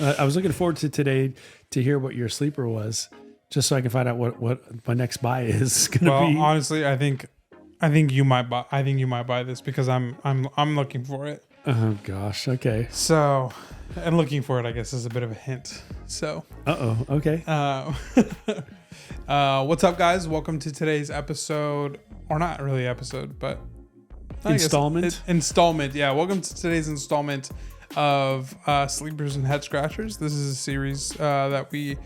I was looking forward to today to hear what your sleeper was, just so I can find out what my next buy is going to be. Honestly, I think you might buy. I think you might buy this because I'm looking for it. Oh gosh. Okay. So, and looking for it, I guess, is a bit of a hint. So. Okay. What's up, guys? Welcome to today's episode, or not really episode, but installment. Yeah. Welcome to today's installment of Sleepers and Head Scratchers. This is a series that we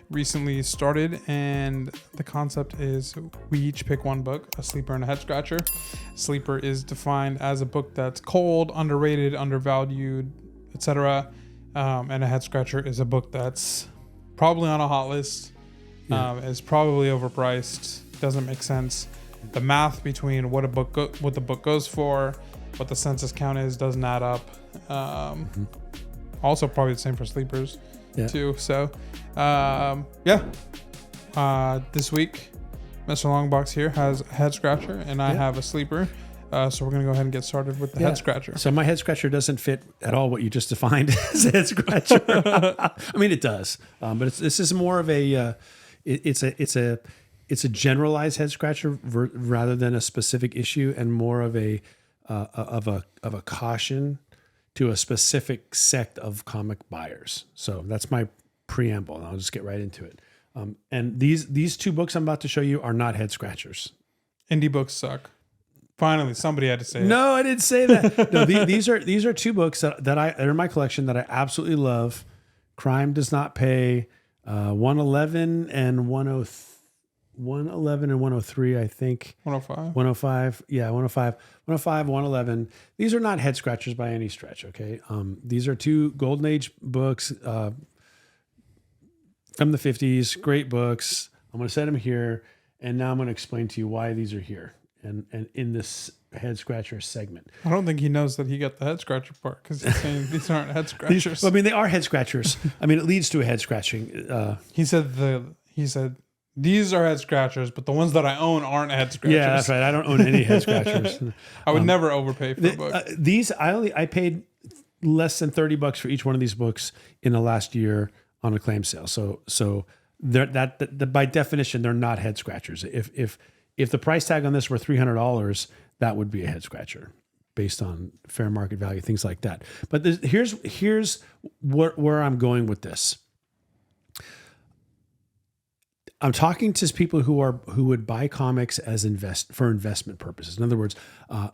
recently started, and the concept is we each pick one book, a sleeper and a head scratcher. Sleeper is defined as a book that's cold, underrated, undervalued, etc. And a head scratcher is a book that's probably on a hot list, is probably overpriced, doesn't make sense. The math between what the book goes for, what the census count is, doesn't add up. Also probably the same for sleepers too. So this week Mr. Longbox here has a head scratcher and I have a sleeper. So we're going to go ahead and get started with the head scratcher. So my head scratcher doesn't fit at all what you just defined as a head scratcher. I mean, it does, but this is more of a it's a generalized head scratcher rather than a specific issue, and more of a caution to a specific sect of comic buyers. So that's my preamble, and I'll just get right into it. And these two books I'm about to show you are not head scratchers. Indie books suck. Finally, somebody had to say it. No, I didn't say that. No, these are two books that are in my collection that I absolutely love. Crime Does Not Pay, 111 and 111 and 103, I think. 105. 105. Yeah, 105. 105, 111. These are not head scratchers by any stretch, okay? These are two Golden Age books from the 50s. Great books. I'm going to set them here, and now I'm going to explain to you why these are here and in this head scratcher segment. I don't think he knows that he got the head scratcher part because he's saying these aren't head scratchers. I mean, they are head scratchers. I mean, it leads to a head scratching. He said these are head scratchers, but the ones that I own aren't head scratchers. Yeah, that's right. I don't own any head scratchers. I would never overpay for a book. These I paid less than $30 for each one of these books in the last year on a claim sale. So that by definition they're not head scratchers. If the price tag on this were $300, that would be a head scratcher based on fair market value, things like that. But here's where I'm going with this. I'm talking to people who would buy comics as for investment purposes. In other words,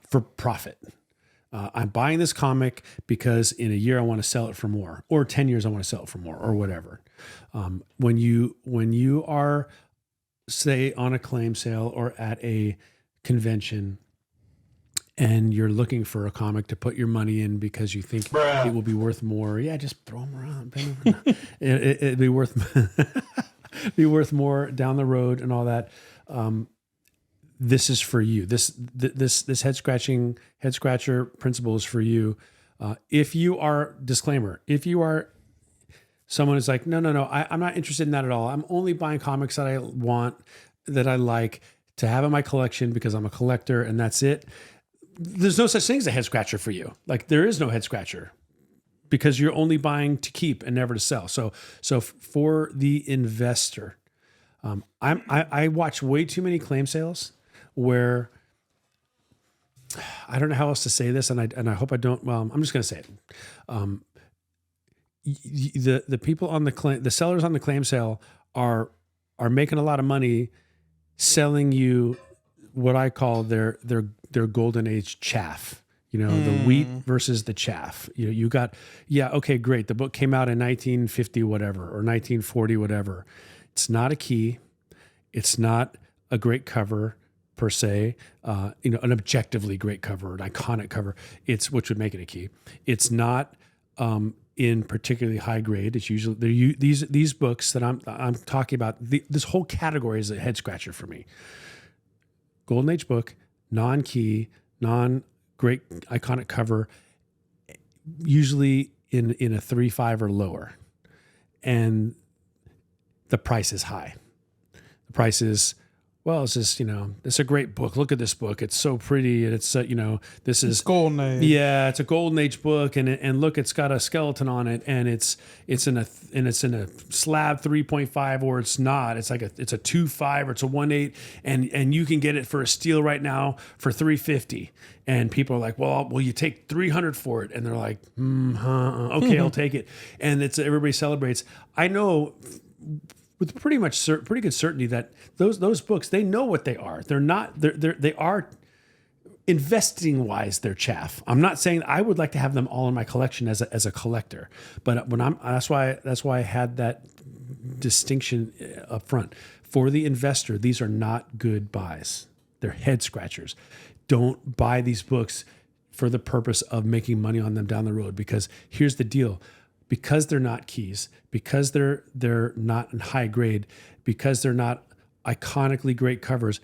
for profit. I'm buying this comic because in a year I want to sell it for more, or 10 years I want to sell it for more, or whatever. When you are, say, on a claim sale or at a convention, and you're looking for a comic to put your money in because you think it will be worth more, just throw them around. It'd be worth be worth more down the road and all that. This is for you. This head scratcher principle is for you. If you are someone who's like, no, I'm not interested in that at all. I'm only buying comics that I want, that I like to have in my collection because I'm a collector and that's it. There's no such thing as a head scratcher for you. Like, there is no head scratcher because you're only buying to keep and never to sell. So for the investor, I watch way too many claim sales where I don't know how else to say this, and I hope I don't. Well, I'm just going to say it. The people on the sellers on the claim sale are making a lot of money selling you what I call their golden age chaff. The wheat versus the chaff. You got, okay, great. The book came out in 1950 whatever or 1940 whatever. It's not a key. It's not a great cover per se. An objectively great cover, an iconic cover. It's which would make it a key. It's not in particularly high grade. It's usually these books that I'm talking about. This whole category is a head scratcher for me. Golden Age book, non-key, non-great iconic cover, usually in a 3.5 or lower, and the price is high. The price is well, it's just, it's a great book. Look at this book. It's so pretty. And it's, this is Golden Age. Yeah, it's a golden age book. And look, it's got a skeleton on it, and it's in a slab 3.5, or it's not. It's like it's a 2.5 or it's a 1.8, and you can get it for a steal right now for $350. And people are like, well, will you take $300 for it? And they're like, okay, I'll take it. And everybody celebrates. I know with pretty good certainty that those books, they know what they are. They are investing wise, they're chaff. I'm not saying I would like to have them all in my collection as a collector, but that's why I had that distinction up front. For the investor, these are not good buys. They're head scratchers. Don't buy these books for the purpose of making money on them down the road, because here's the deal. Because they're not keys, because they're not in high grade, because they're not iconically great covers,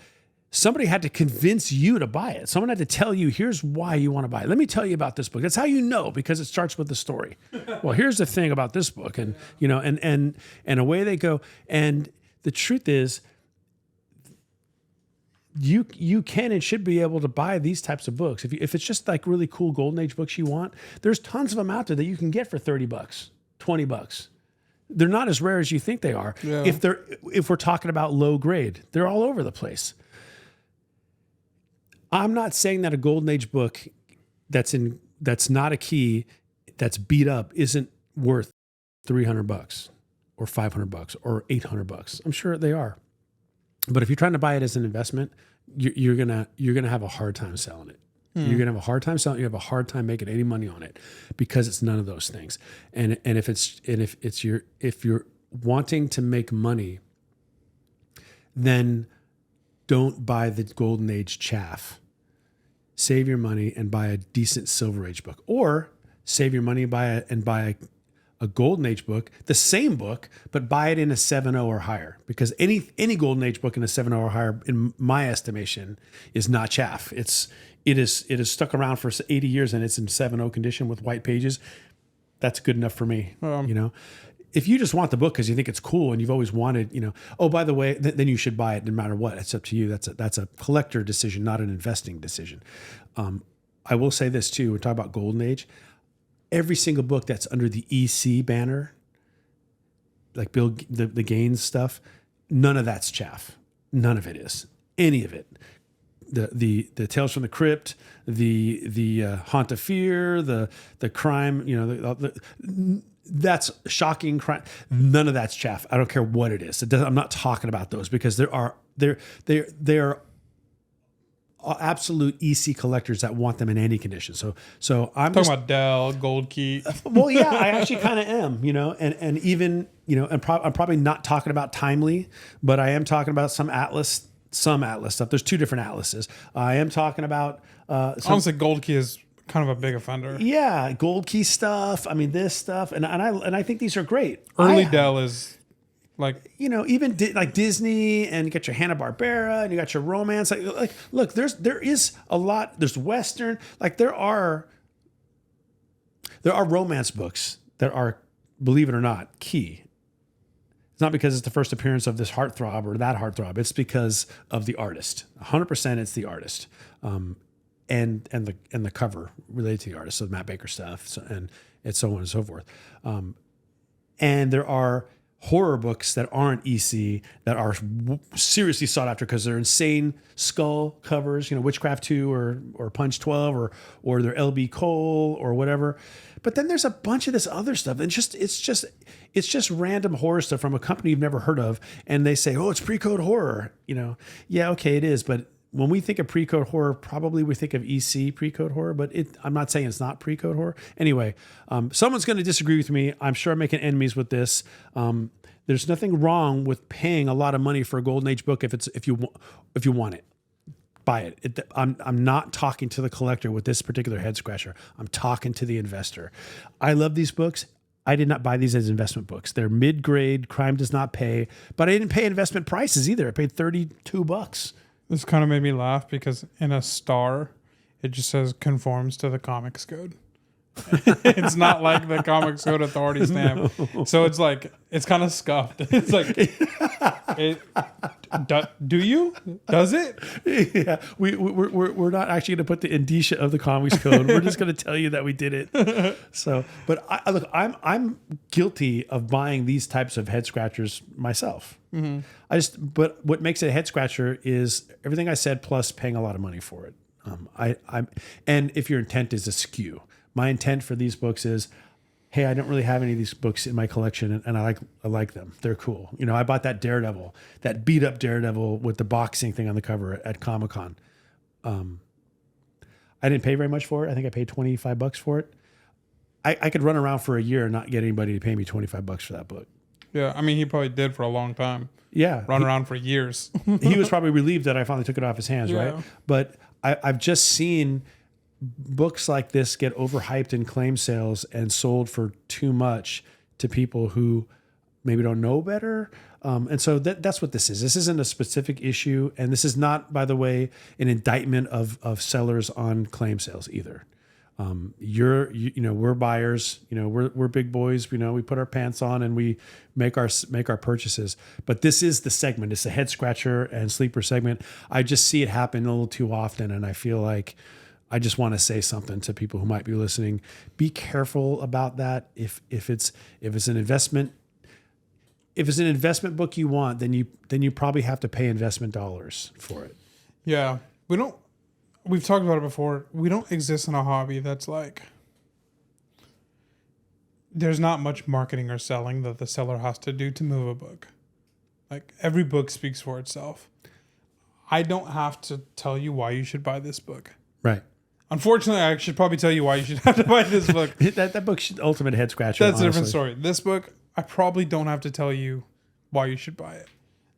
somebody had to convince you to buy it. Someone had to tell you, here's why you want to buy it. Let me tell you about this book. That's how you know, because it starts with the story. Well, here's the thing about this book, and and away they go. And the truth is, you can and should be able to buy these types of books. If it's just like really cool golden age books you want, there's tons of them out there that you can get for $30, $20. They're not as rare as you think they are. Yeah. If we're talking about low grade, they're all over the place. I'm not saying that a golden age book that's not a key, that's beat up, isn't worth $300 or $500 or $800. I'm sure they are. But if you're trying to buy it as an investment, you're gonna have a hard time selling it. You're gonna have a hard time selling. You have a hard time making any money on it, because it's none of those things. And if you're wanting to make money, then don't buy the golden age chaff. Save your money and buy a decent silver age book, or save your money and buy a golden age book, the same book, but buy it in a 7.0 or higher, because any golden age book in a 7.0 or higher, in my estimation, is not chaff. It is stuck around for 80 years and it's in 7.0 condition with white pages. That's good enough for me. If you just want the book because you think it's cool and you've always wanted, oh, by the way, then you should buy it no matter what. It's up to you. That's a collector decision, not an investing decision. I will say this too. We talk about golden age. Every single book that's under the EC banner, like the Gaines stuff, none of that's chaff. None of it is. Any of it. The Tales from the Crypt, the Haunt of Fear, the crime, that's shocking crime. None of that's chaff. I don't care what it is. I'm not talking about those, because they are absolute EC collectors that want them in any condition. So I'm talking about Dell, Gold Key. Well, yeah, I actually kind of am, and even, I'm probably not talking about Timely, but I am talking about some Atlas stuff. There's two different Atlases. I am talking about, honestly, Gold Key is kind of a big offender. Yeah. Gold Key stuff. I mean, this stuff. And I think these are great. Early Dell is, like, even like Disney, and you got your Hanna-Barbera, and you got your romance. Like look, there is a lot. There's Western. Like there are romance books that are, believe it or not, key. It's not because it's the first appearance of this heartthrob or that heartthrob. It's because of the artist. 100%, it's the artist, and the cover related to the artist. So Matt Baker stuff, and so on and so forth. And there are horror books that aren't EC that are seriously sought after because they're insane skull covers, Witchcraft 2 or Punch 12 or they're LB Cole or whatever. But then there's a bunch of this other stuff, and it's just random horror stuff from a company you've never heard of, and they say, "Oh, it's pre-code horror." Yeah, okay, it is, but when we think of pre-code horror, probably we think of EC pre-code horror, but I'm not saying it's not pre-code horror. Anyway, someone's going to disagree with me. I'm sure I'm making enemies with this. There's nothing wrong with paying a lot of money for a golden age book if you want it. Buy it. I'm not talking to the collector with this particular head scratcher. I'm talking to the investor. I love these books. I did not buy these as investment books. They're mid-grade. Crime does not pay, but I didn't pay investment prices either. I paid $32. This kind of made me laugh because in a star, it just says conforms to the Comics Code. It's not like the Comics Code Authority stamp. No. So it's like, it's kind of scuffed. It's like, Do you? Does it? Yeah, we're not actually going to put the indicia of the comics code. We're just going to tell you that we did it. So, but look, I'm guilty of buying these types of head scratchers myself. But what makes it a head scratcher is everything I said plus paying a lot of money for it. And if your intent is askew, my intent for these books is, hey, I don't really have any of these books in my collection, and I like them. They're cool. You know, I bought that Daredevil, that beat up Daredevil with the boxing thing on the cover at Comic-Con. I didn't pay very much for it. I think I paid $25 for it. I could run around for a year and not get anybody to pay me $25 for that book. Yeah, I mean, he probably did for a long time. Yeah. Run around for years. He was probably relieved that I finally took it off his hands, Yeah. right? But I've just seen books like this get overhyped in claim sales and sold for too much to people who maybe don't know better. And so that's what this is. This isn't a specific issue. And this is not, by the way, an indictment of sellers on claim sales either. We're buyers, we're big boys, we put our pants on and we make our purchases, but this is the segment. It's a head scratcher and sleeper segment. I just see it happen a little too often. And I feel like I just want to say something to people who might be listening. Be careful about that. If it's an investment, book you want, then you probably have to pay investment dollars for it. Yeah. We've talked about it before. We don't exist in a hobby that's like, there's not much marketing or selling that the seller has to do to move a book. Like, every book speaks for itself. I don't have to tell you why you should buy this book. Right. Unfortunately, I should probably tell you why you should have to buy this book. that book's ultimate head scratcher. That's honestly. a different story. This book, I probably don't have to tell you why you should buy it.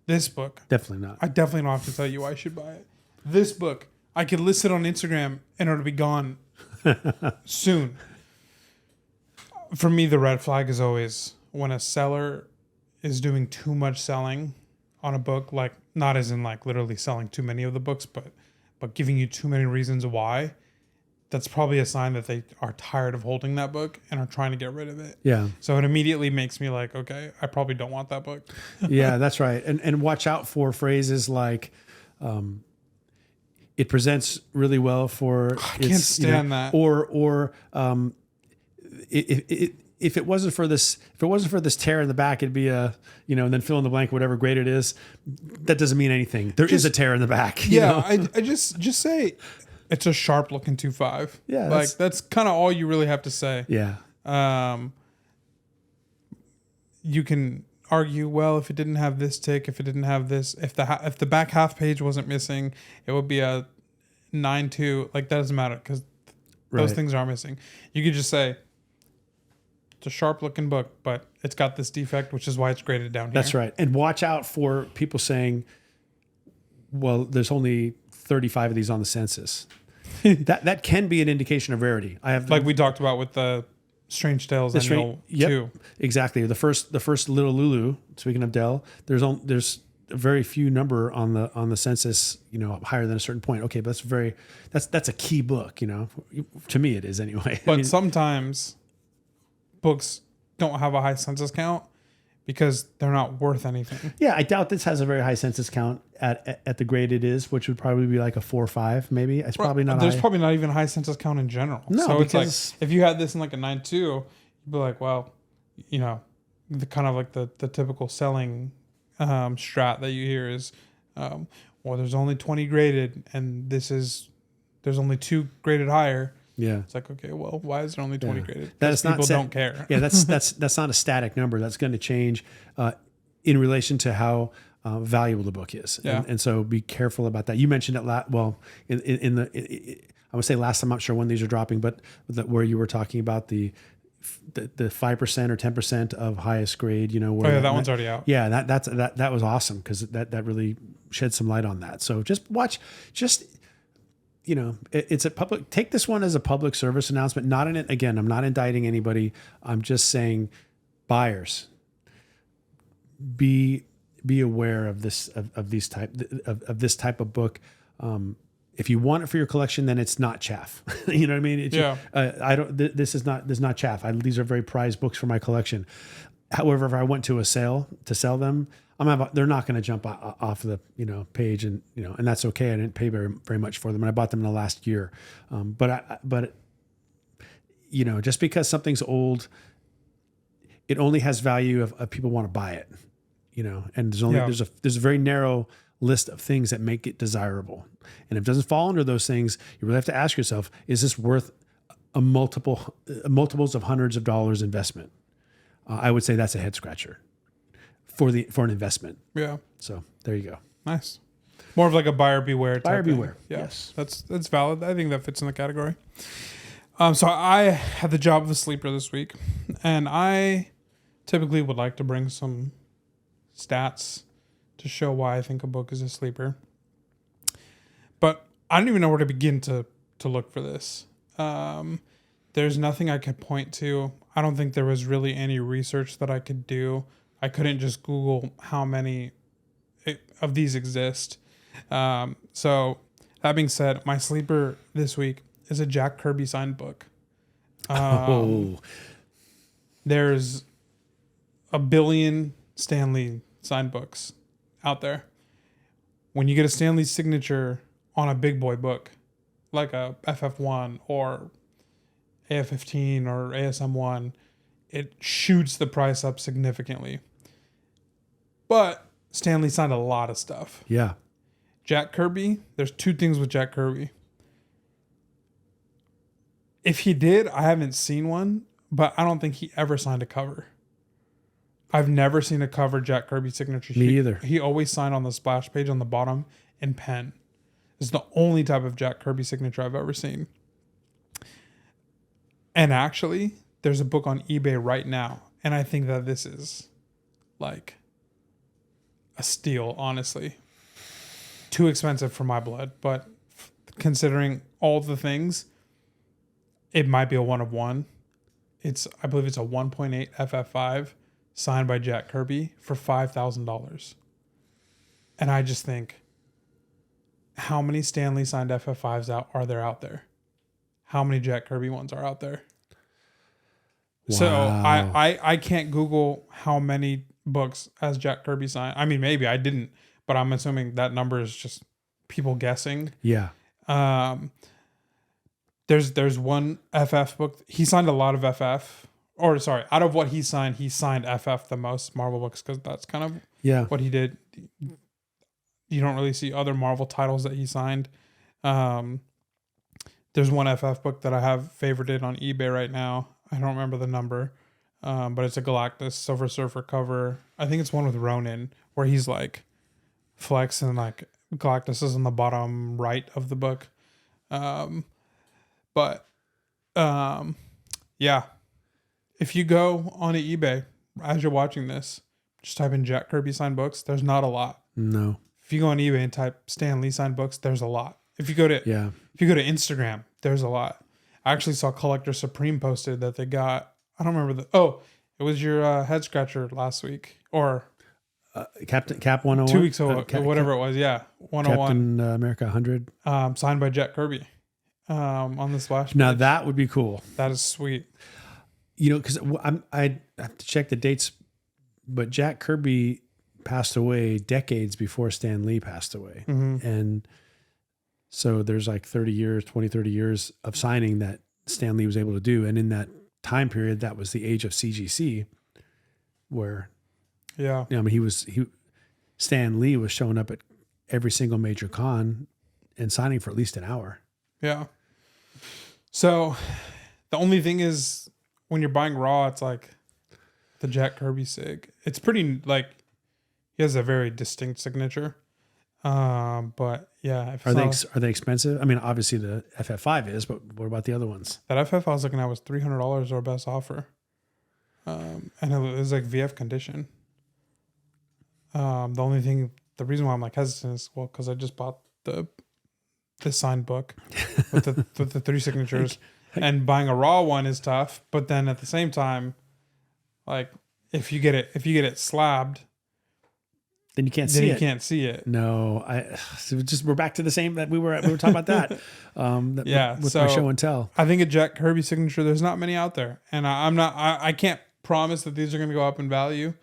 This book, definitely not. I definitely don't have to tell you why you should buy it. This book, I could list it on Instagram and it'll be gone soon. For me, the red flag is always when a seller is doing too much selling on a book, like not as in like literally selling too many of the books, but giving you too many reasons why. That's probably a sign that they are tired of holding that book and are trying to get rid of it. Yeah. So it immediately makes me like, okay, I probably don't want that book. Yeah, that's right. And watch out for phrases like, it presents really well for. I can't stand that. Or if it wasn't for this tear in the back, it'd be and then fill in the blank, whatever grade it is. That doesn't mean anything. There is a tear in the back. I just say it's a sharp looking 2.5. Yeah. Like that's kind of all you really have to say. Yeah. You can argue, well, if it didn't have this tick, if it didn't have this, if the back half page wasn't missing, it would be a 9.2. Like that doesn't matter because those things are missing. You could just say it's a sharp looking book, but it's got this defect, which is why it's graded down here. That's right. And watch out for people saying, well, there's only 35 of these on the census. that can be an indication of rarity. I have we talked about with the Strange Tales annual too. Exactly. The first Little Lulu. Speaking of Dell, there's a very few number on the census. Higher than a certain point. Okay, but that's a key book. To me it is anyway. But sometimes books don't have a high census count because they're not worth anything. Yeah, I doubt this has a very high census count at the grade it is, which would probably be like a 4 or 5, maybe. It's probably not. There's probably not even a high census count in general. No, so because it's like if you had this in like a 9.2, you'd be like, well, the kind of like the typical selling strat that you hear is, well, there's only 20 graded, and there's only 2 graded higher. Yeah. It's like, okay, well, why is there only 20 graded? That's people don't care. Yeah, that's not a static number. That's going to change in relation to how valuable the book is. Yeah. And so be careful about that. You mentioned it I would say last, I'm not sure when these are dropping, but where you were talking about the 5% or 10% of highest grade, where that one's already out. Yeah. That was awesome because that really shed some light on that. So just watch, it's a public, take this one as a public service announcement. Again, I'm not indicting anybody. I'm just saying buyers, be aware of this, of this type of book. If you want it for your collection, then it's not chaff. You know what I mean? Yeah. This is not chaff. These are very prized books for my collection. however, if I went to a sale to sell them, they're not going to jump off the page, and and that's okay. I didn't pay very much for them, and I bought them in the last year. But just because something's old, it only has value if people want to buy it. And there's a very narrow list of things that make it desirable, and if it doesn't fall under those things, you really have to ask yourself: is this worth a multiples of hundreds of dollars investment? I would say that's a head scratcher for an investment. Yeah. So there you go. Nice. More of like a buyer beware. Buyer beware. Thing. Yeah. Yes. That's valid. I think that fits in the category. So I had the job of a sleeper this week, and I typically would like to bring some stats to show why I think a book is a sleeper. But I don't even know where to begin to look for this. There's nothing I could point to. I don't think there was really any research that I could do. I couldn't just Google how many of these exist. So that being said, my sleeper this week is a Jack Kirby signed book. There's a billion Stan Lee signed books out there. When you get a Stan Lee signature on a big boy book, like a FF1 or AF15 or ASM1, it shoots the price up significantly. But Stan Lee signed a lot of stuff. Yeah. Jack Kirby, there's two things with Jack Kirby. If he did, I haven't seen one, but I don't think he ever signed a cover. I've never seen a cover Jack Kirby signature. Me either. He always signed on the splash page on the bottom in pen. It's the only type of Jack Kirby signature I've ever seen. And actually, there's a book on eBay right now, and I think that this is like a steal, honestly. Too expensive for my blood, but considering all the things, it might be a one of one. I believe it's a 1.8 FF5 signed by Jack Kirby for $5,000. And I just think, how many Stan Lee signed FF5s are there out there? How many Jack Kirby ones are out there? Wow. So I can't Google how many books has Jack Kirby signed. I mean, maybe I didn't, but I'm assuming that number is just people guessing. Yeah. There's one FF book. He signed a lot of FF. Or sorry, out of what he signed FF the most Marvel books, because that's kind of what he did. You don't really see other Marvel titles that he signed. There's one FF book that I have favorited on eBay right now. I don't remember the number, but it's a Galactus Silver Surfer cover. I think it's one with Ronin, where he's like flexing, like Galactus is on the bottom right of the book. Yeah. If you go onto eBay as you're watching this, just type in Jack Kirby signed books. There's not a lot. No. If you go on eBay and type Stan Lee signed books, there's a lot. If you go to Instagram, there's a lot. I actually saw Collector Supreme posted that they got. I don't remember it was your head scratcher last week or Cap 101, 2 weeks ago, whatever it was. Yeah, 101. Captain America 100, signed by Jack Kirby on the splash page. Now that would be cool. That is sweet. Because I have to check the dates, but Jack Kirby passed away decades before Stan Lee passed away. Mm-hmm. And so there's like 30 years of signing that Stan Lee was able to do. And in that time period, that was the age of CGC, where, Stan Lee was showing up at every single major con and signing for at least an hour. Yeah. So the only thing is, when you're buying raw, it's like the Jack Kirby sig. It's pretty, like, he has a very distinct signature. But yeah. Are they expensive? I mean, obviously the FF5 is, but what about the other ones? That FF I was looking at was $300 or best offer. And it was like VF condition. The reason why I'm like hesitant is, well, because I just bought the signed book with the 3 signatures. And buying a raw one is tough, but then at the same time, like if you get it slabbed, then you can't see it. You can't see it. No, we're back to the same that we were talking about that. With my show and tell. I think a Jack Kirby signature, there's not many out there, and I can't promise that these are going to go up in value,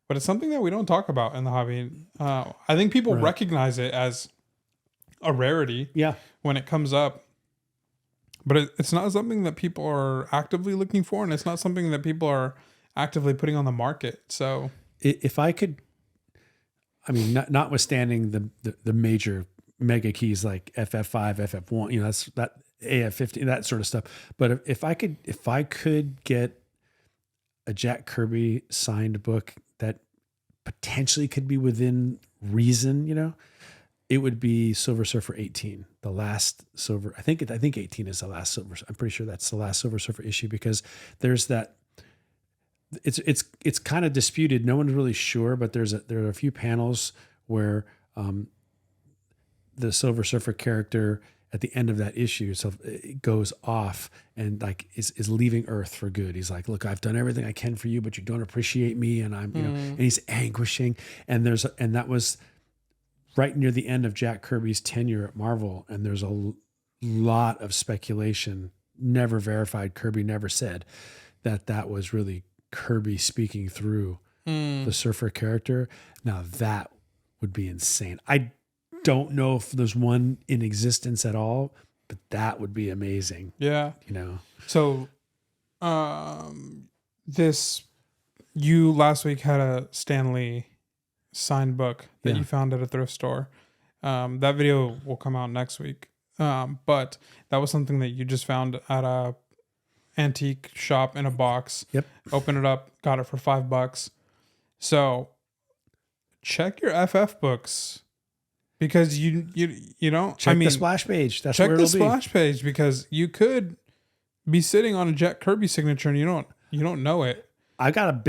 but it's something that we don't talk about in the hobby. I think people recognize it as a rarity when it comes up, but it's not something that people are actively looking for, and it's not something that people are actively putting on the market. So if I could, I mean, notwithstanding the major mega keys like FF5, FF1, that's that AF15, that sort of stuff. But if I could get a Jack Kirby signed book that potentially could be within reason, it would be Silver Surfer 18, the last Silver. I think 18 is the last Silver. I'm pretty sure that's the last Silver Surfer issue, because there's that. It's kind of disputed. No one's really sure, but there are a few panels where the Silver Surfer character at the end of that issue, so it goes off and like is leaving Earth for good. He's like, look, I've done everything I can for you, but you don't appreciate me, and I'm and he's anguishing. And that was right near the end of Jack Kirby's tenure at Marvel, and there's a lot of speculation, never verified. Kirby never said that was really Kirby speaking through the Surfer character. Now that would be insane. I don't know if there's one in existence at all, but that would be amazing. Yeah. So, you last week had a Stan Lee signed book that you found at a thrift store. That video will come out next week. But that was something that you just found at a antique shop in a box. Yep. Open it up, got it for $5. So check your FF books, because you know, check the splash page. That's check where the it'll splash page, because you could be sitting on a Jack Kirby signature and you don't know it. I got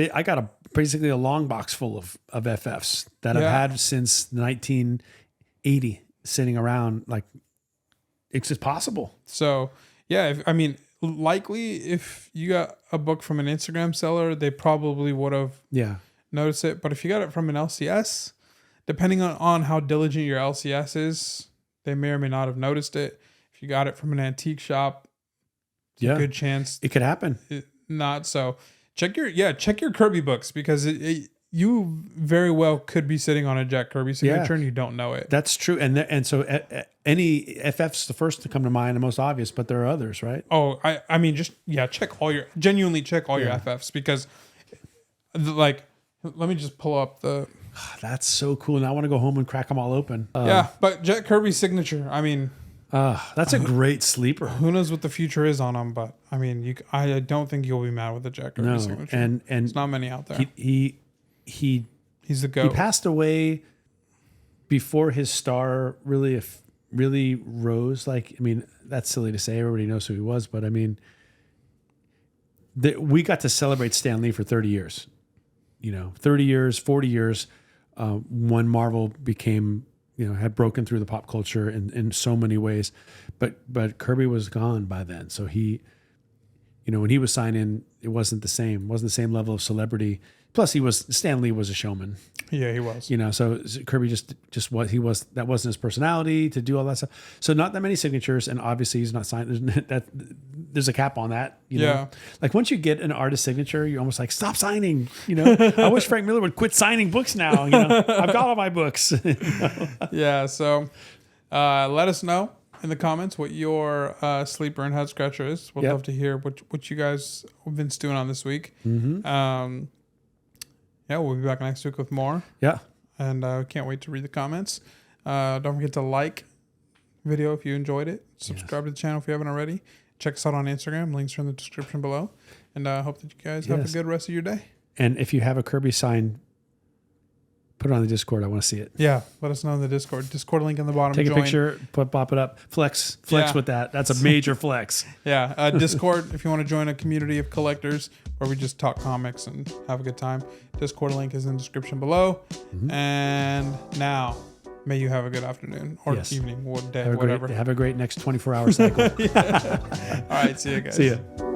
basically a long box full of FFs that I've had since 1980 sitting around. Like, it's just possible. So likely if you got a book from an Instagram seller, they probably would have noticed it. But if you got it from an LCS, depending on how diligent your LCS is, they may or may not have noticed it. If you got it from an antique shop, it's a good chance it could happen. Not so. Check your Kirby books, because you very well could be sitting on a Jack Kirby signature and you don't know it. That's true. And so any FF's the first to come to mind, the most obvious, but there are others, right? Oh, I mean, check all your FFs, because like, let me just pull up the. That's so cool. Now I want to go home and crack them all open. But Jack Kirby's signature, I mean. That's a great sleeper. Who knows what the future is on them, but I mean, I don't think you'll be mad with the Jack Kirby signature. And there's not many out there. He's the GOAT. He passed away before his star really rose. Like, I mean, that's silly to say. Everybody knows who he was, but I mean, we got to celebrate Stan Lee for 30 years. 30 years, 40 years, when Marvel became, had broken through the pop culture in so many ways, but Kirby was gone by then. So he, when he was signing, it wasn't the same level of celebrity. Plus Stan Lee was a showman. Yeah, he was. So Kirby just what he was, that wasn't his personality to do all that stuff. So not that many signatures, and obviously he's not signed. There's a cap on that. Like, once you get an artist signature, you're almost like, stop signing. I wish Frank Miller would quit signing books now. I've got all my books. Yeah. So let us know in the comments what your sleeper and head scratcher is. We'd love to hear what you guys have been stewing on this week. Mm-hmm. We'll be back next week with more. Yeah. And can't wait to read the comments. Don't forget to like video if you enjoyed it. Subscribe to the channel if you haven't already. Check us out on Instagram. Links are in the description below. And I hope that you guys have a good rest of your day. And if you have a Kirby sign, put it on the Discord. I want to see it. Yeah. Let us know in the Discord. Discord link in the bottom. Take a picture, pop it up. Flex with that. That's a major flex. Yeah. Discord, if you want to join a community of collectors where we just talk comics and have a good time. Discord link is in the description below. Mm-hmm. And now, may you have a good afternoon or evening, or day, whatever. Have a great next 24-hour cycle. All right. See you guys. See ya.